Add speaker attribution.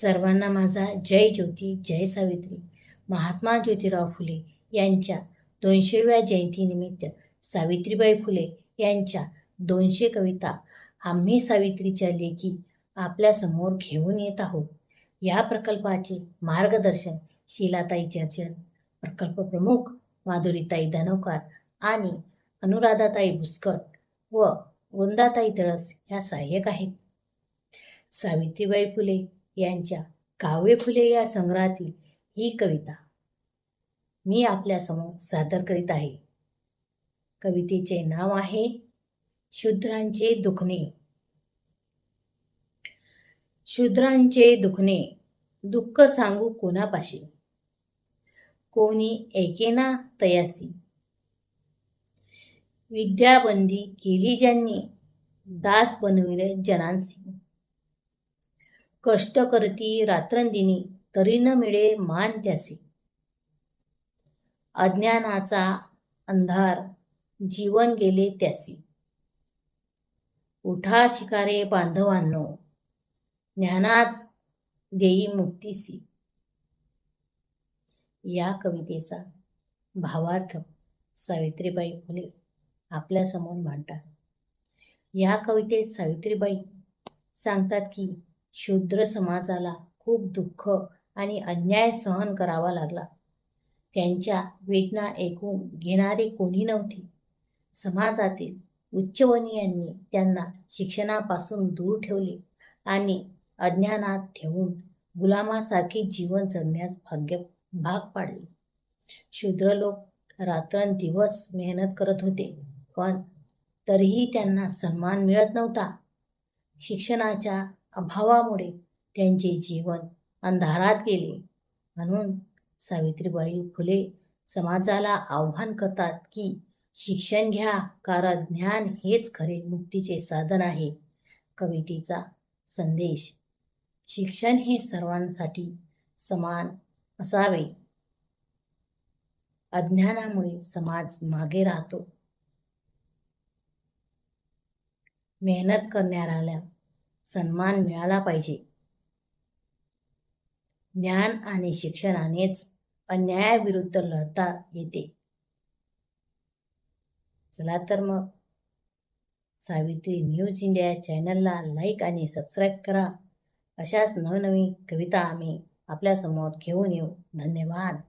Speaker 1: सर्वांना माझा जय ज्योती, जय सावित्री. महात्मा ज्योतिराव फुले यांच्या 200व्या जयंतीनिमित्त सावित्रीबाई फुले यांच्या 200 कविता आम्ही सावित्रीच्या लेखी आपल्यासमोर घेऊन येत आहोत. या प्रकल्पाचे मार्गदर्शन शीलाताई चर्चन, प्रकल्प प्रमुख माधुरीताई धनवकार आणि अनुराधाताई भुस्कट व वृंदाताई तळस ह्या सहाय्यक आहेत. सावित्रीबाई फुले यांच्या काव्य फुले या संग्रहातील ही कविता मी आपल्यासमोर सादर करीत आहे. कवितेचे नाव आहे शूद्रांचे दुखणे. शूद्रांचे दुखणे, दुःख सांगू कोणापाशी, कोणी ऐकेना तयासी. विद्याबंदी केली ज्यांनी, दास बनविले जनांसी. कष्ट करती रात्रंदिनी, तरी न मिळे मान त्यासी. अज्ञानाचा अंधार जीवन गेले त्यासी. उठा शिकारे बांधवांनो, ज्ञानाच देई मुक्तीसी. या कवितेचा भावार्थ सावित्रीबाई फुले आपल्यासमोर मांडतात. या कवितेत सावित्रीबाई सांगतात की शूद्र समाजाला खूप दुःख आणि अन्याय सहन करावा लागला. त्यांच्या वेदना ऐकून घेणारे कोणी नव्हते. समाजातील उच्चवर्णीयांनी त्यांना शिक्षणापासून दूर ठेवले आणि अज्ञानात ठेवून गुलामासारखे जीवन जगण्यास भाग पाडले. शूद्र लोक रात्रंदिवस मेहनत करत होते, पण तरीही त्यांना सन्मान मिळत नव्हता. शिक्षणाच्या अभावामुळे त्यांचे जीवन अंधारात गेले. म्हणून सावित्रीबाई फुले समाजाला आव्हान करतात की शिक्षण घ्या, कारण ज्ञान हेच खरे मुक्तीचे साधन आहे. कवितेचा संदेश: शिक्षण हे सर्वांसाठी समान असावे. अज्ञानामुळे समाज मागे राहतो. मेहनत करणाऱ्याला सन्मान मिळाला पाहिजे. ज्ञान आणि शिक्षणानेच अन्यायाविरुद्ध लढता येते. चला तर मग सावित्री न्यूज इंडिया चॅनलला लाईक आणि सबस्क्राईब करा. अशाच नवनवीन कविता आम्ही आपल्यासमोर घेऊन येऊ. धन्यवाद.